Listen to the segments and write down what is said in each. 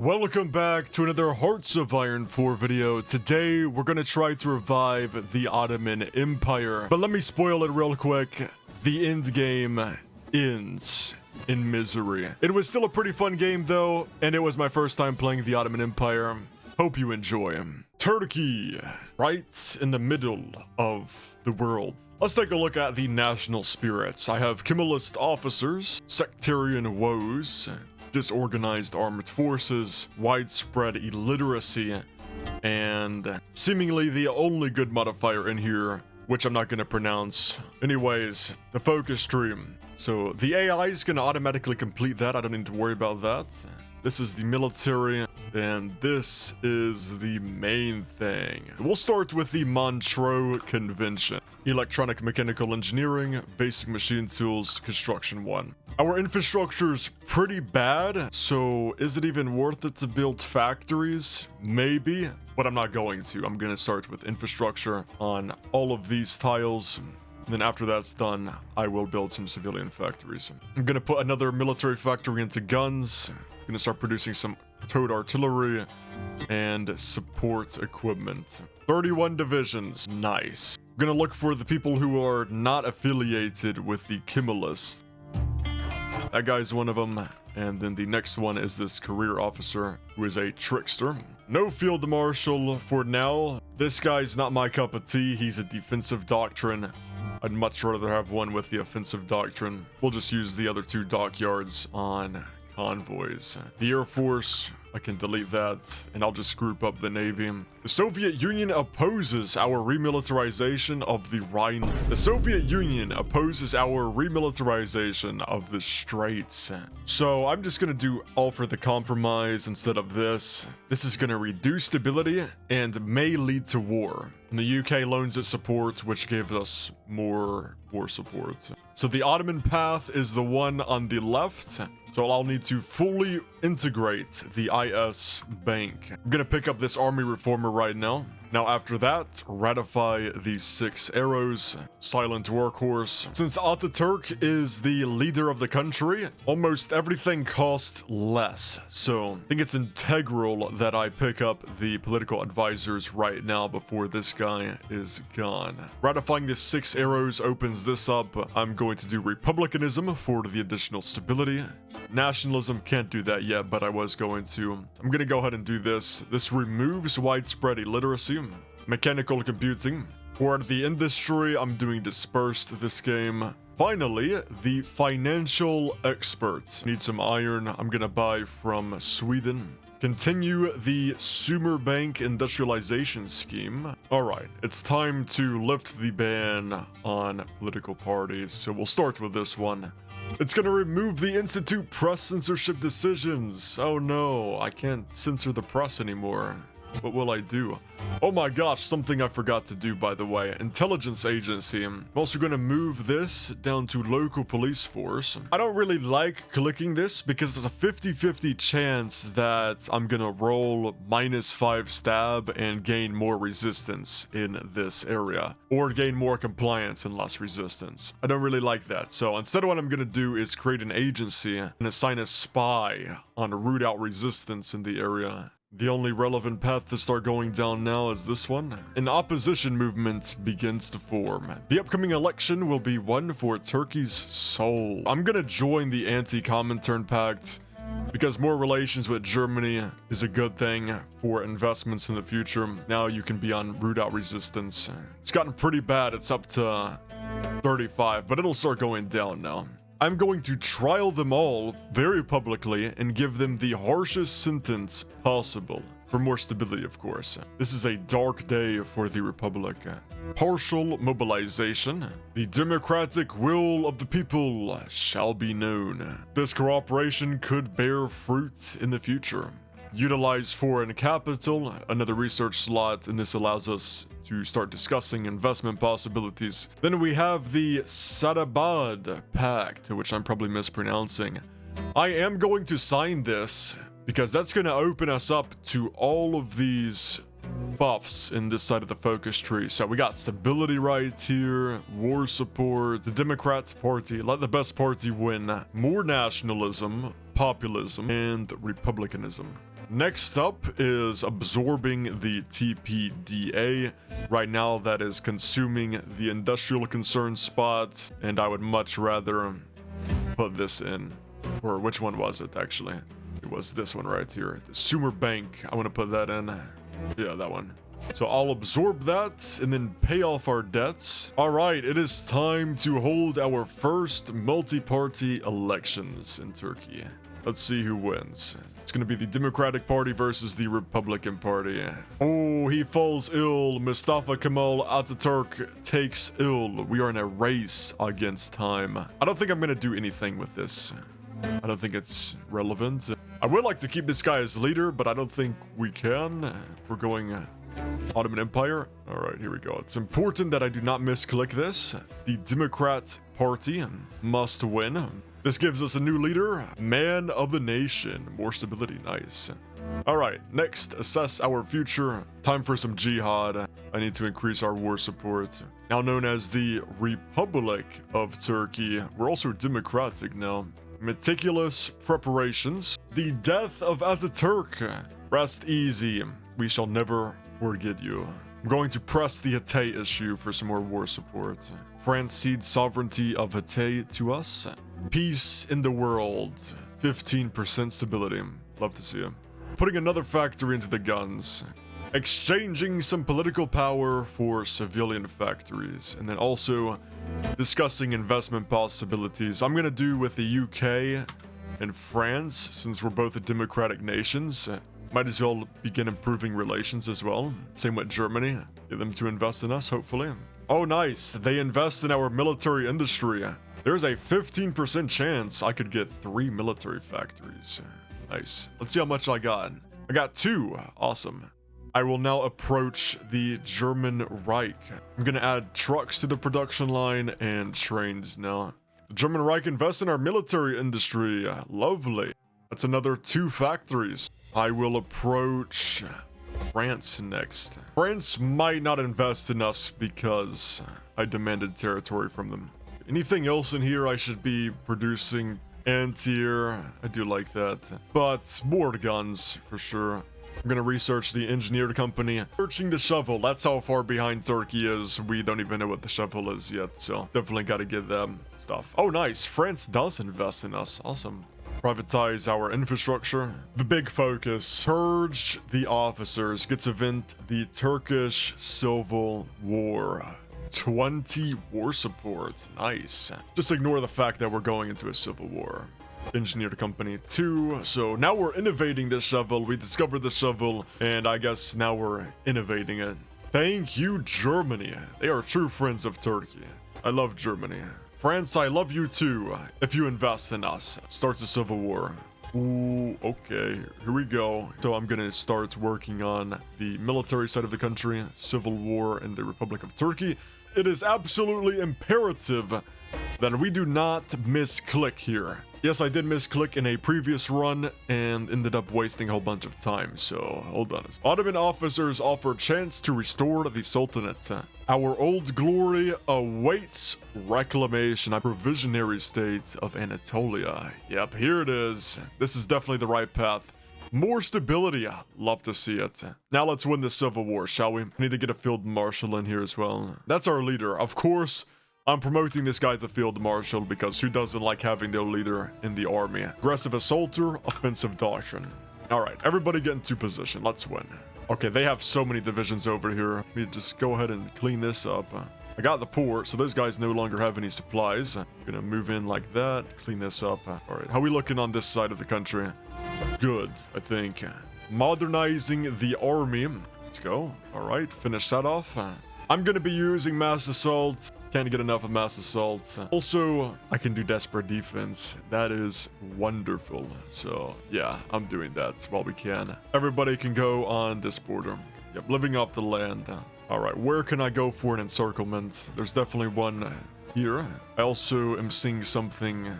Welcome back to another Hearts of Iron 4 video. Today, we're gonna try to revive the Ottoman Empire. But let me spoil it real quick. The end game ends in misery. It was still a pretty fun game though, and it was my first time playing the Ottoman Empire. Hope you enjoy. Turkey, right in the middle of the world. Let's take a look at the national spirits. I have Kemalist officers, sectarian woes, disorganized armed forces, widespread illiteracy, and seemingly the only good modifier in here, which I'm not going to pronounce. Anyways, the focus tree. So the AI is going to automatically complete that. I don't need to worry about that. This is the military, and this is the main thing. We'll start with the Montreux Convention. Electronic Mechanical Engineering, Basic Machine Tools, Construction 1. Our infrastructure's pretty bad, so is it even worth it to build factories? Maybe, but I'm not going to. I'm going to start with infrastructure on all of these tiles. And then after that's done, I will build some civilian factories. I'm going to put another military factory into guns. I'm going to start producing some towed artillery and support equipment. 31 divisions. Nice. I'm going to look for the people who are not affiliated with the Kemalist. That guy's one of them. And then the next one is this career officer who is a trickster. No field marshal for now. This guy's not my cup of tea. He's a defensive doctrine. I'd much rather have one with the offensive doctrine. We'll just use the other two dockyards on convoys. The Air Force, I can delete that, and I'll just group up the Navy. The Soviet Union opposes our remilitarization of the Rhine. The Soviet Union opposes our remilitarization of the Straits. So I'm just gonna do all for the compromise instead of this. This is gonna reduce stability and may lead to war. And the UK loans its support, which gives us more war support. So the Ottoman path is the one on the left. So I'll need to fully integrate the IS Bank. I'm gonna pick up this army reformer right now. Now after that, ratify the 6 arrows, silent workhorse. Since Ataturk is the leader of the country, almost everything costs less. So I think it's integral that I pick up the political advisors right now before this guy is gone. Ratifying the 6 arrows opens this up. I'm going to do republicanism for the additional stability. Nationalism, can't do that yet, but I was going to. I'm gonna go ahead and do this. This removes widespread illiteracy. Mechanical computing. For the industry, I'm doing dispersed this game. Finally, the financial experts. Need some iron. I'm gonna buy from Sweden. Continue the Sumer Bank industrialization scheme. Alright, it's time to lift the ban on political parties, so we'll start with this one. It's gonna remove the Institute press censorship decisions. Oh no, I can't censor the press anymore. What will I do? Oh my gosh, something I forgot to do, by the way. Intelligence agency. I'm also going to move this down to local police force. I don't really like clicking this because there's a 50-50 chance that I'm going to roll -5 stab and gain more resistance in this area. Or gain more compliance and less resistance. I don't really like that. So instead what I'm going to do is create an agency and assign a spy on root out resistance in the area. The only relevant path to start going down now is this one. An opposition movement begins to form. The upcoming election will be one for Turkey's soul. I'm gonna join the Anti-Comintern Pact because more relations with Germany is a good thing for investments in the future. Now you can be on root out resistance. It's gotten pretty bad. It's up to 35, but it'll start going down now. I'm going to trial them all very publicly and give them the harshest sentence possible. For more stability, of course. This is a dark day for the Republic. Partial mobilization. The democratic will of the people shall be known. This cooperation could bear fruit in the future. Utilize foreign capital, another research slot, and this allows us to start discussing investment possibilities. Then we have the Sadabad Pact, which I'm probably mispronouncing. I am going to sign this because that's going to open us up to all of these buffs in this side of the focus tree. So we got stability right here, war support, the Democrats party, let the best party win, more nationalism, populism, and republicanism. Next up is absorbing the TPDA. Right now, that is consuming the industrial concern spot, and I would much rather put this in. Or which one was it, actually? It was this one right here. The Sumer Bank. I want to put that in. Yeah, that one. So I'll absorb that and then pay off our debts. All right, it is time to hold our first multi-party elections in Turkey. Let's see who wins. It's going to be the Democratic Party versus the Republican Party. Oh, he falls ill. Mustafa Kemal Ataturk takes ill. We are in a race against time. I don't think I'm going to do anything with this. I don't think it's relevant. I would like to keep this guy as leader, but I don't think we can. If we're going Ottoman Empire. All right, here we go. It's important that I do not misclick this. The Democrat Party must win. This gives us a new leader, man of the nation. More stability, nice. All right, next, assess our future. Time for some jihad. I need to increase our war support. Now known as the Republic of Turkey. We're also democratic now. Meticulous preparations. The death of Ataturk. Rest easy. We shall never forget you. I'm going to press the Hatay issue for some more war support. France cedes sovereignty of Hatay to us. Peace in the world. 15% stability. Love to see it. Putting another factory into the guns. Exchanging some political power for civilian factories. And then also discussing investment possibilities. I'm going to do with the UK and France, since we're both democratic nations. Might as well begin improving relations as well. Same with Germany. Get them to invest in us, hopefully. Oh, nice. They invest in our military industry. There's a 15% chance I could get 3 military factories. Nice. Let's see how much I got. I got 2. Awesome. I will now approach the German Reich. I'm going to add trucks to the production line and trains now. The German Reich invests in our military industry. Lovely. That's another 2 factories. I will approach France next. France might not invest in us because I demanded territory from them. Anything else in here I should be producing? Anti-air, I do like that. But more guns for sure. I'm gonna research the engineered company. Searching the shovel, that's how far behind Turkey is. We don't even know what the shovel is yet, so definitely gotta get them stuff. Oh nice, France does invest in us, awesome. Privatize our infrastructure. The big focus, purge the officers, get to vent the Turkish Civil War. 20 war support, nice. Just ignore the fact that we're going into a civil war. Engineered company 2, so now we're innovating this shovel. We discovered the shovel, and I guess now we're innovating it. Thank you, Germany. They are true friends of Turkey. I love Germany. France, I love you too. If you invest in us, starts a civil war. Ooh, okay, here we go. So I'm gonna start working on the military side of the country, civil war in the Republic of Turkey. It is absolutely imperative that we do not misclick here. Yes, I did misclick in a previous run and ended up wasting a whole bunch of time, so hold on. Ottoman officers offer chance to restore the Sultanate. Our old glory awaits reclamation. A provisionary state of Anatolia. Yep, here it is. This is definitely the right path. More stability. Love to see it. Now let's win the civil war, shall we? Need to get a field marshal in here as well. That's our leader. Of course, I'm promoting this guy to field marshal because who doesn't like having their leader in the army? Aggressive assaulter, offensive doctrine. All right, everybody get into position. Let's win. Okay, they have so many divisions over here. Let me just go ahead and clean this up. I got the port, so those guys no longer have any supplies. I'm gonna move in like that, clean this up. All right, how we looking on this side of the country? Good, I think. Modernizing the army. Let's go. All right, finish that off. I'm gonna be using mass assault. Can't get enough of mass assault. Also, I can do desperate defense. That is wonderful. So yeah, I'm doing that while we can. Everybody can go on this border. Yep, living off the land. All right, where can I go for an encirclement? There's definitely one here. I also am seeing something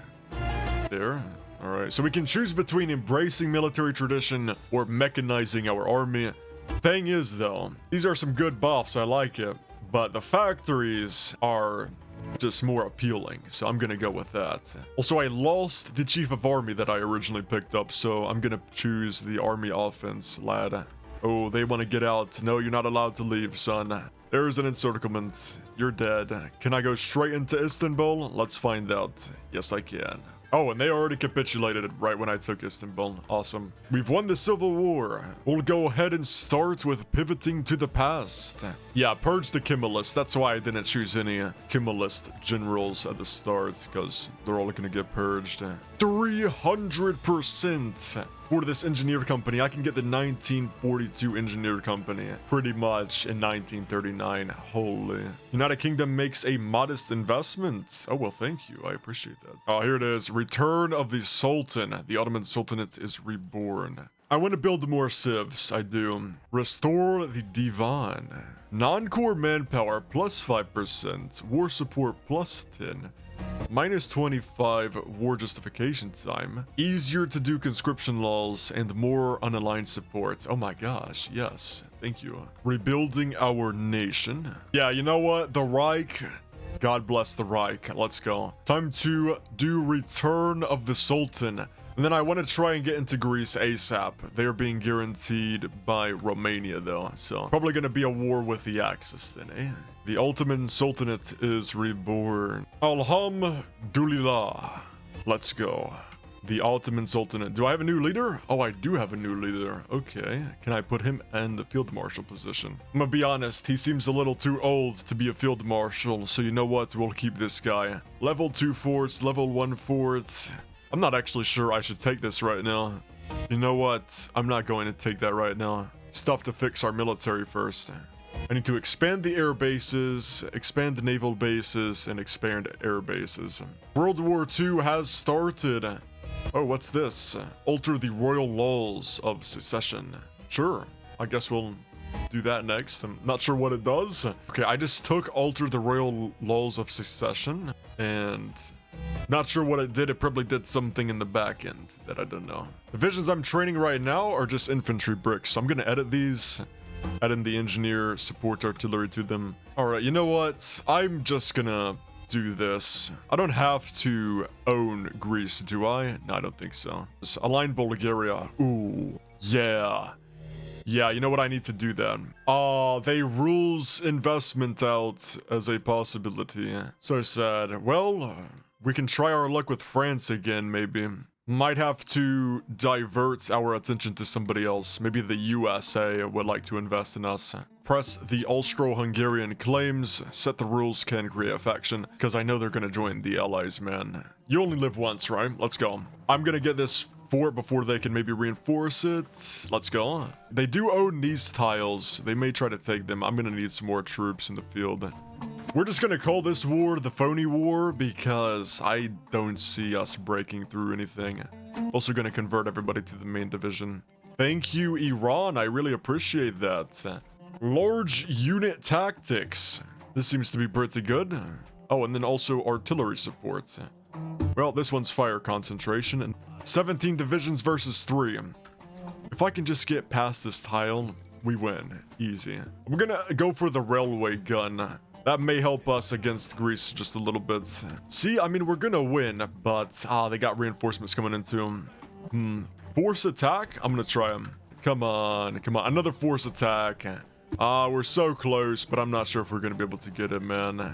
there. All right, so we can choose between embracing military tradition or mechanizing our army. Thing is though, these are some good buffs, I like it. But the factories are just more appealing, so I'm gonna go with that. Also, I lost the chief of army that I originally picked up, so I'm gonna choose the army offense, lad. Oh, they want to get out. No, you're not allowed to leave, son. There's an encirclement. You're dead. Can I go straight into Istanbul? Let's find out. Yes, I can. Oh, and they already capitulated right when I took Istanbul. Awesome. We've won the Civil War. We'll go ahead and start with pivoting to the past. Yeah, purge the Kemalist. That's why I didn't choose any Kemalist generals at the start, because they're all gonna get purged. 300% for this engineer company. I can get the 1942 engineer company pretty much in 1939. Holy. United Kingdom makes a modest investment. Oh, well, thank you. I appreciate that. Oh, here it is. Return of the Sultan. The Ottoman Sultanate is reborn. I want to build more civs. I do. Restore the Divan. Non-core manpower plus 5%. War support plus 10. Minus 25 war justification time. Easier to do conscription laws and more unaligned support. Oh my gosh, yes. Thank you. Rebuilding our nation. Yeah, you know what? The Reich. God bless the Reich. Let's go. Time to do Return of the Sultan. And then I want to try and get into Greece ASAP. They are being guaranteed by Romania though. So probably going to be a war with the Axis then, eh? The Ottoman Sultanate is reborn. Alhamdulillah. Let's go. The Ottoman Sultanate. Do I have a new leader? Oh, I do have a new leader. Okay. Can I put him in the field marshal position? I'm gonna be honest. He seems a little too old to be a field marshal. So you know what? We'll keep this guy. Level 2 forts, level 1 forts. I'm not actually sure I should take this right now. You know what? I'm not going to take that right now. Stuff to fix our military first. I need to expand the air bases, expand the naval bases, and expand air bases. World War II has started. Oh, what's this? Alter the royal laws of secession. Sure, I guess we'll do that next. I'm not sure what it does. Okay, I just took alter the royal laws of secession, and not sure what it did. It probably did something in the back end that I don't know. The divisions I'm training right now are just infantry bricks, so I'm gonna edit these. Add in the engineer support artillery to them. All right, you know what? I'm just gonna do this. I don't have to own Greece, do I? No, I don't think so. Just align Bulgaria. Ooh, yeah. Yeah, you know what? I need to do that. Oh, they rules investment out as a possibility. So sad. Well, we can try our luck with France again, maybe. Might have to divert our attention to somebody else. Maybe the USA would like to invest in us. Press the Austro-Hungarian claims, set the rules, can create a faction, because I know they're going to join the Allies, man. You only live once, right? Let's go. I'm going to get this fort before they can maybe reinforce it. Let's go. They do own these tiles. They may try to take them. I'm going to need some more troops in the field. We're just gonna call this war the phony war because I don't see us breaking through anything. Also gonna convert everybody to the main division. Thank you, Iran. I really appreciate that. Large unit tactics. This seems to be pretty good. Oh, and then also artillery support. Well, this one's fire concentration. And 17 divisions versus 3. If I can just get past this tile, we win. Easy. We're gonna go for the railway gun. That may help us against Greece just a little bit. See, I mean, we're gonna win, but they got reinforcements coming into them. Force attack? I'm gonna try them. Come on, come on. Another force attack. We're so close, but I'm not sure if we're gonna be able to get it, man.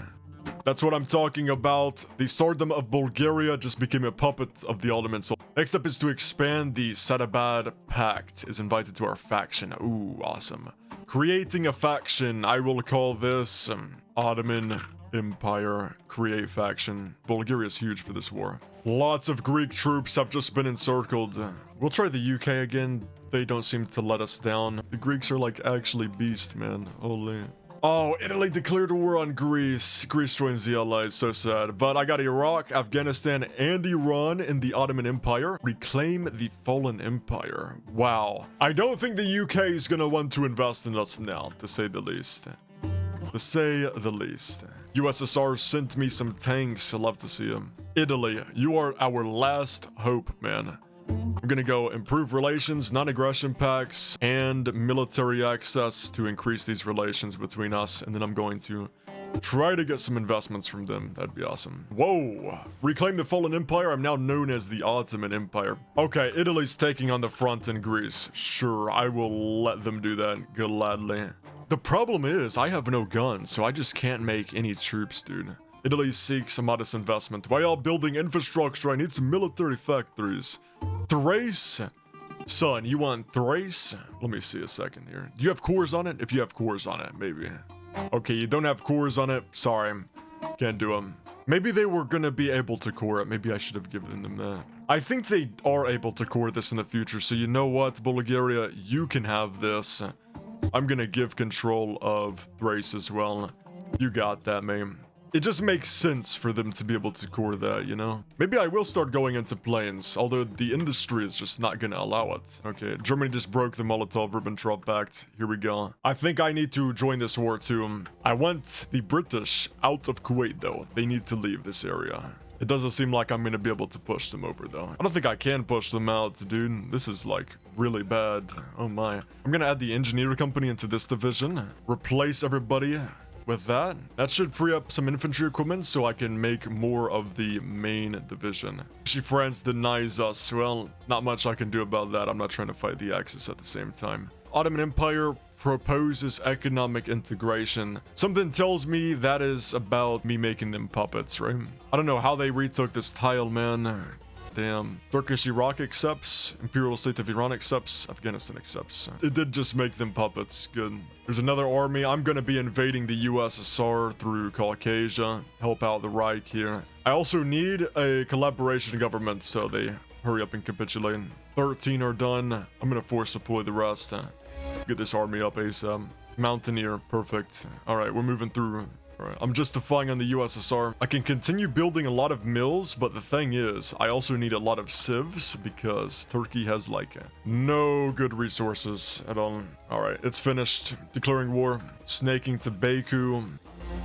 That's what I'm talking about. The Tsardom of Bulgaria just became a puppet of the Ottoman. So next up is to expand the Sadabad Pact is invited to our faction. Ooh, awesome. Creating a faction. I will call this Ottoman Empire. Create faction. Bulgaria is huge for this war. Lots of Greek troops have just been encircled. We'll try the UK again. They don't seem to let us down. The Greeks are like actually beast, man. Holy. Oh, Italy declared a war on Greece. Greece joins the Allies, so sad. But I got Iraq, Afghanistan, and Iran in the Ottoman Empire. Reclaim the fallen empire. Wow. I don't think the UK is gonna want to invest in us now, to say the least. To say the least. USSR sent me some tanks. I love to see them. Italy, you are our last hope, man. I'm gonna go improve relations, non-aggression pacts, and military access to increase these relations between us. And then I'm going to Try to get some investments from them. That'd be awesome. Whoa. Reclaim the fallen empire. I'm now known as the Ottoman Empire. Okay, Italy's taking on the front in Greece. Sure, I will let them do that gladly. The problem is, I have no guns, so I just can't make any troops, dude. Italy seeks a modest investment. While building infrastructure, I need some military factories. Thrace? Son, you want Thrace? Let me see a second here. Do you have cores on it? If you have cores on it, maybe. Okay, you don't have cores on it. Sorry. Can't do them. Maybe they were gonna be able to core it. Maybe I should have given them that. I think they are able to core this in the future. So you know what, Bulgaria? You can have this. I'm gonna give control of Thrace as well. You got that, man. It just makes sense for them to be able to core that, you know? Maybe I will start going into planes, although the industry is just not gonna allow it. Okay, Germany just broke the Molotov-Ribbentrop Pact. Here we go. I think I need to join this war too. I want the British out of Kuwait though. They need to leave this area. It doesn't seem like I'm gonna be able to push them over though. I don't think I can push them out, dude. This is like really bad. Oh my. I'm gonna add the engineer company into this division. Replace everybody with that. That should free up some infantry equipment so I can make more of the main division. Actually, France denies us. Well, not much I can do about that. I'm not trying to fight the Axis at the same time. Ottoman Empire proposes economic integration. Something tells me that is about me making them puppets, right? I don't know how they retook this tile, man. Damn. Turkish Iraq accepts. Imperial State of Iran accepts. Afghanistan accepts. It did just make them puppets. Good. There's another army. I'm gonna be invading the USSR through Caucasia. Help out the Reich here. I also need a collaboration government, so they hurry up and capitulate. 13 are done. I'm gonna force deploy the rest. Get this army up ASAP. Mountaineer. Perfect. Alright, we're moving through. Alright, I'm justifying on the USSR. I can continue building a lot of mills, but the thing is, I also need a lot of civs because Turkey has like no good resources at all. Alright, it's finished. Declaring war. Snaking to Baku.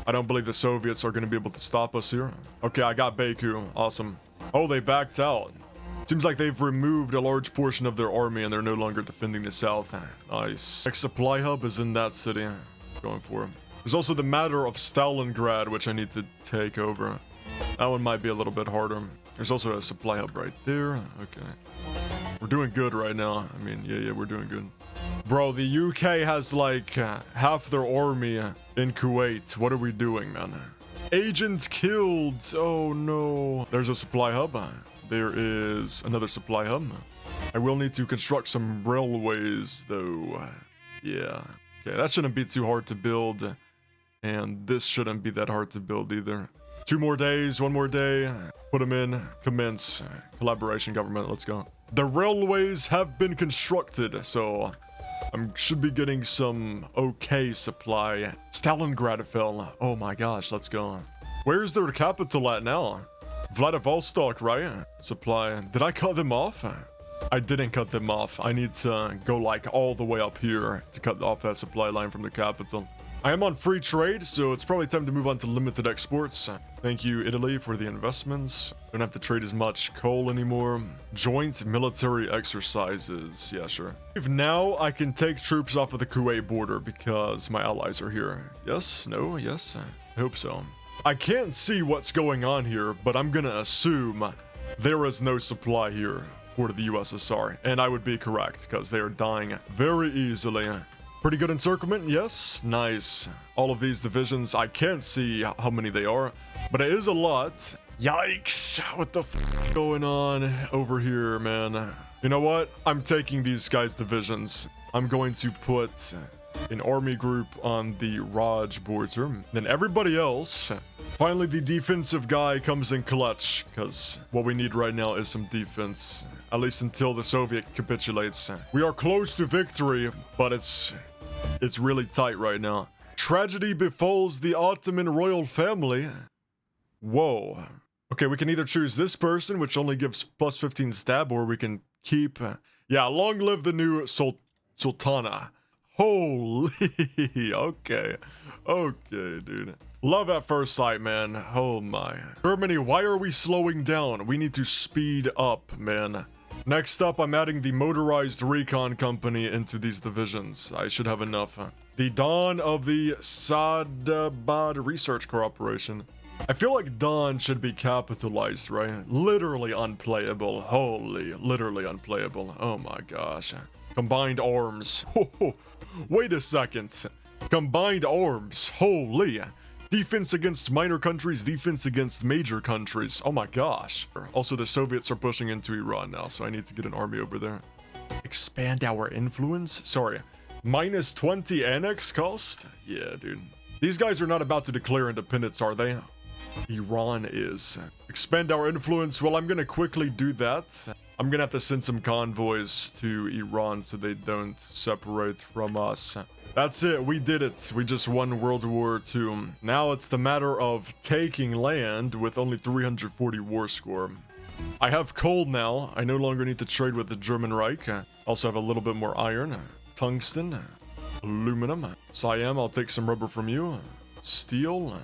I don't believe the Soviets are going to be able to stop us here. Okay, I got Baku. Awesome. Oh, they backed out. Seems like they've removed a large portion of their army and they're no longer defending the south. Nice. Next supply hub is in that city. Going for it. There's also the matter of Stalingrad, which I need to take over. That one might be a little bit harder. There's also a supply hub right there. Okay. We're doing good right now. I mean, yeah, we're doing good. Bro, the UK has like half their army in Kuwait. What are we doing, man? Agent killed. Oh, no. There's a supply hub. There is another supply hub. I will need to construct some railways, though. Yeah. Okay, that shouldn't be too hard to build. And this shouldn't be that hard to build either. 2 more days, 1 more day. Put them in. Commence. Collaboration government. Let's go. The railways have been constructed, so I should be getting some okay supply. Stalingrad fell. Oh my gosh, let's go. Where's their capital at now? Vladivostok, right? Supply. Did I cut them off? I didn't cut them off. I need to go like all the way up here to cut off that supply line from the capital. I am on free trade, so it's probably time to move on to limited exports. Thank you, Italy, for the investments. Don't have to trade as much coal anymore. Joint military exercises. Yeah, sure. Now I can take troops off of the Kuwait border because my allies are here. Yes? No? Yes? I hope so. I can't see what's going on here, but I'm gonna assume there is no supply here for the USSR, and I would be correct because they are dying very easily. Pretty good encirclement, yes, nice. All of these divisions, I can't see how many they are, but it is a lot. Yikes, what the f going on over here, man? You know what? I'm taking these guys' divisions. I'm going to put an army group on the Raj border. Then everybody else. Finally, the defensive guy comes in clutch, because what we need right now is some defense. At least until the Soviet capitulates. We are close to victory, but it's really tight right now. Tragedy befalls the Ottoman royal family. Whoa. Okay, we can either choose this person, which only gives plus 15 stab, or we can keep... yeah, long live the new Sultana. Holy... okay. Okay, dude. Love at first sight, man. Oh my. Germany, why are we slowing down? We need to speed up, man. Next up, I'm adding the motorized recon company into these divisions. I should have enough. The Dawn of the Sadabad Research Corporation. I feel like Dawn should be capitalized, right? Literally unplayable. Holy, literally unplayable. Oh my gosh. Combined arms. Wait a second. Combined arms. Holy. Defense against minor countries, defense against major countries. Oh my gosh. Also, the Soviets are pushing into Iran now, so I need to get an army over there. Expand our influence? Sorry. Minus 20 annex cost? Yeah, dude. These guys are not about to declare independence, are they? Iran is. Expand our influence? Well, I'm gonna quickly do that. I'm gonna have to send some convoys to Iran so they don't separate from us. That's it, we did it. We just won World War II. Now it's the matter of taking land with only 340 war score. I have coal now. I no longer need to trade with the German Reich. Also have a little bit more iron, tungsten, aluminum. Siam, I'll take some rubber from you. Steel.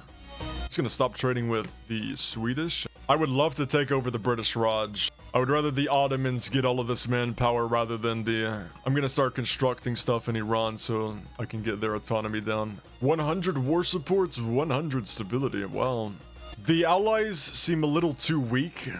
Just gonna stop trading with the Swedish. I would love to take over the British Raj. I would rather the Ottomans get all of this manpower rather than the... I'm gonna start constructing stuff in Iran so I can get their autonomy down. 100 war supports, 100 stability. Wow. The Allies seem a little too weak,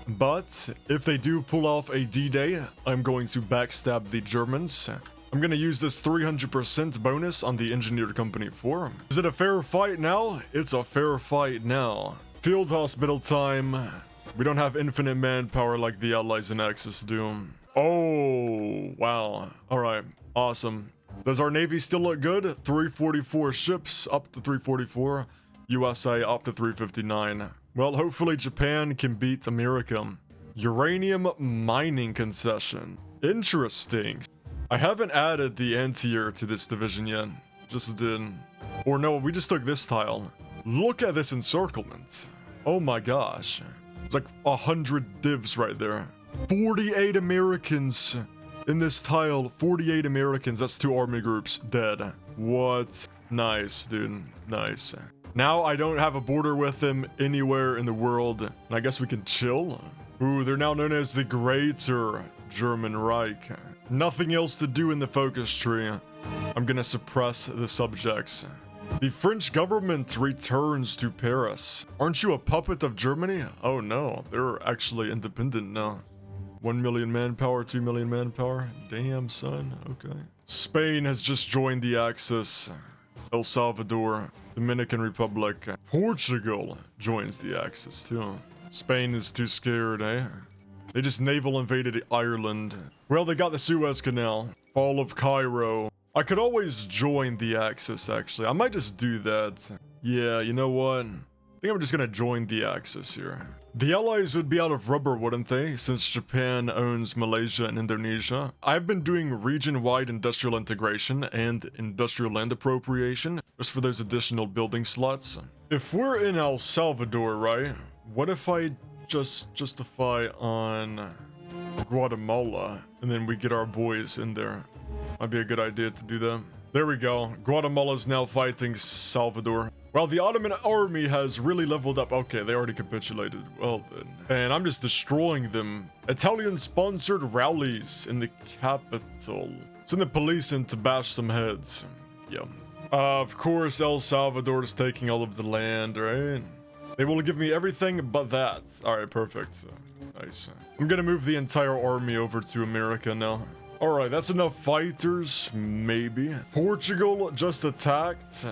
but if they do pull off a D-Day, I'm going to backstab the Germans. I'm gonna use this 300% bonus on the Engineered Company 4. Is it a fair fight now? It's a fair fight now. Field hospital time. We don't have infinite manpower like the Allies and Axis do. Oh, wow. Alright, awesome. Does our Navy still look good? 344 ships, up to 344. USA up to 359. Well, hopefully Japan can beat America. Uranium mining concession. Interesting. I haven't added the anti-air to this division yet. Just did. Or no, we just took this tile. Look at this encirclement. Oh my gosh. It's like 100 divs right there. 48 Americans in this tile. 48 Americans. That's 2 army groups dead. What? Nice, dude. Nice. Now I don't have a border with them anywhere in the world. And I guess we can chill. Ooh, they're now known as the Greater German Reich. Nothing else to do in the focus tree. I'm gonna suppress the subjects. The French government returns to Paris. Aren't you a puppet of Germany? Oh no, they're actually independent now. 1 million manpower, 2 million manpower. Damn, son. Okay. Spain has just joined the Axis. El Salvador, Dominican Republic. Portugal joins the Axis too. Spain is too scared, eh? They just naval invaded Ireland. Well, they got the Suez Canal. Fall of Cairo. I could always join the Axis, actually. I might just do that. Yeah, you know what? I think I'm just gonna join the Axis here. The Allies would be out of rubber, wouldn't they? Since Japan owns Malaysia and Indonesia. I've been doing region-wide industrial integration and industrial land appropriation, just for those additional building slots. If we're in El Salvador, right? What if I just justify on Guatemala, and then we get our boys in there? Might be a good idea to do that. There we go. Guatemala's now fighting Salvador. Well, the Ottoman army has really leveled up. Okay, they already capitulated. Well then. And I'm just destroying them. Italian-sponsored rallies in the capital. Send the police in to bash some heads. Yeah. Of course, El Salvador is taking all of the land, right? They will give me everything but that. Alright, perfect. Nice. I'm gonna move the entire army over to America now. Alright, that's enough fighters, maybe. Portugal just attacked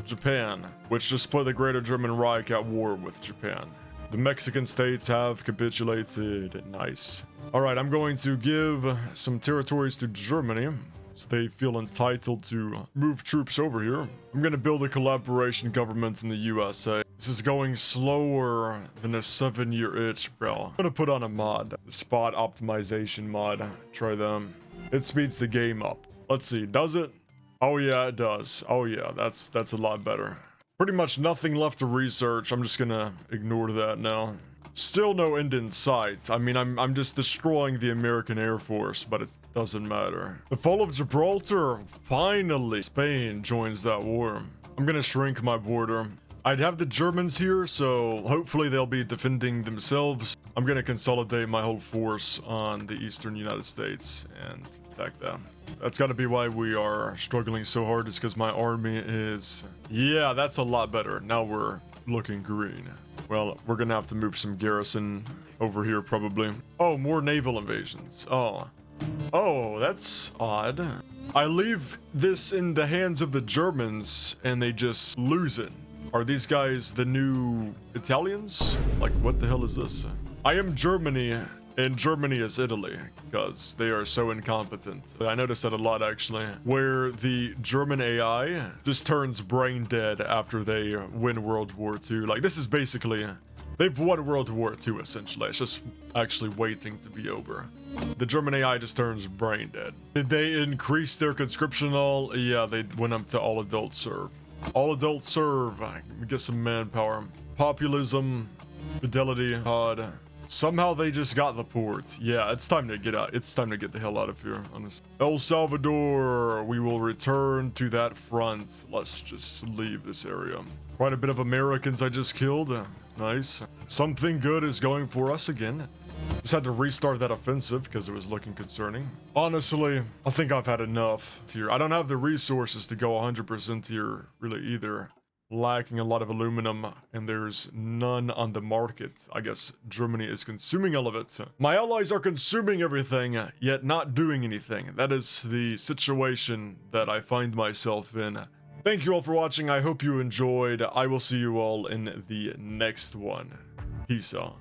Japan, which just put the Greater German Reich at war with Japan. The Mexican states have capitulated. Nice. Alright, I'm going to give some territories to Germany, so they feel entitled to move troops over here. I'm gonna build a collaboration government in the USA. This is going slower than a 7-year itch, bro. I'm gonna put on a mod. The spot optimization mod. Try them. It speeds the game up. Let's see, does it? Oh yeah, it does. Oh yeah, that's a lot better. Pretty much nothing left to research. I'm just gonna ignore that now. Still no end in sight. I mean, I'm just destroying the American Air Force, but it doesn't matter. The fall of Gibraltar, finally. Spain joins that war. I'm gonna shrink my border. I'd have the Germans here, so hopefully they'll be defending themselves. I'm gonna consolidate my whole force on the eastern United States and attack them. That's gotta be why we are struggling so hard, is because my army is... Yeah, that's a lot better. Now we're looking green. Well, we're gonna have to move some garrison over here probably. Oh, more naval invasions. Oh, that's odd. I leave this in the hands of the Germans and they just lose it. Are these guys the new Italians? Like, what the hell is this? I am Germany, and Germany is Italy, because they are so incompetent. I noticed that a lot, actually, where the German AI just turns brain dead after they win World War II. Like, this is basically... They've won World War II, essentially. It's just actually waiting to be over. The German AI just turns brain dead. Did they increase their conscription all? Yeah, they went up to all adults serve. All adults serve. Get some manpower. Populism, fidelity, odd. Somehow they just got the port. Yeah, it's time to get out. It's time to get the hell out of here, honestly. El Salvador, we will return to that front. Let's just leave this area. Quite a bit of Americans I just killed. Nice. Something good is going for us again. Just had to restart that offensive because it was looking concerning. Honestly, I think I've had enough here. I don't have the resources to go 100% here really either. Lacking a lot of aluminum and there's none on the market. I guess Germany is consuming all of it. My allies are consuming everything, yet not doing anything. That is the situation that I find myself in. Thank you all for watching. I hope you enjoyed. I will see you all in the next one. Peace out.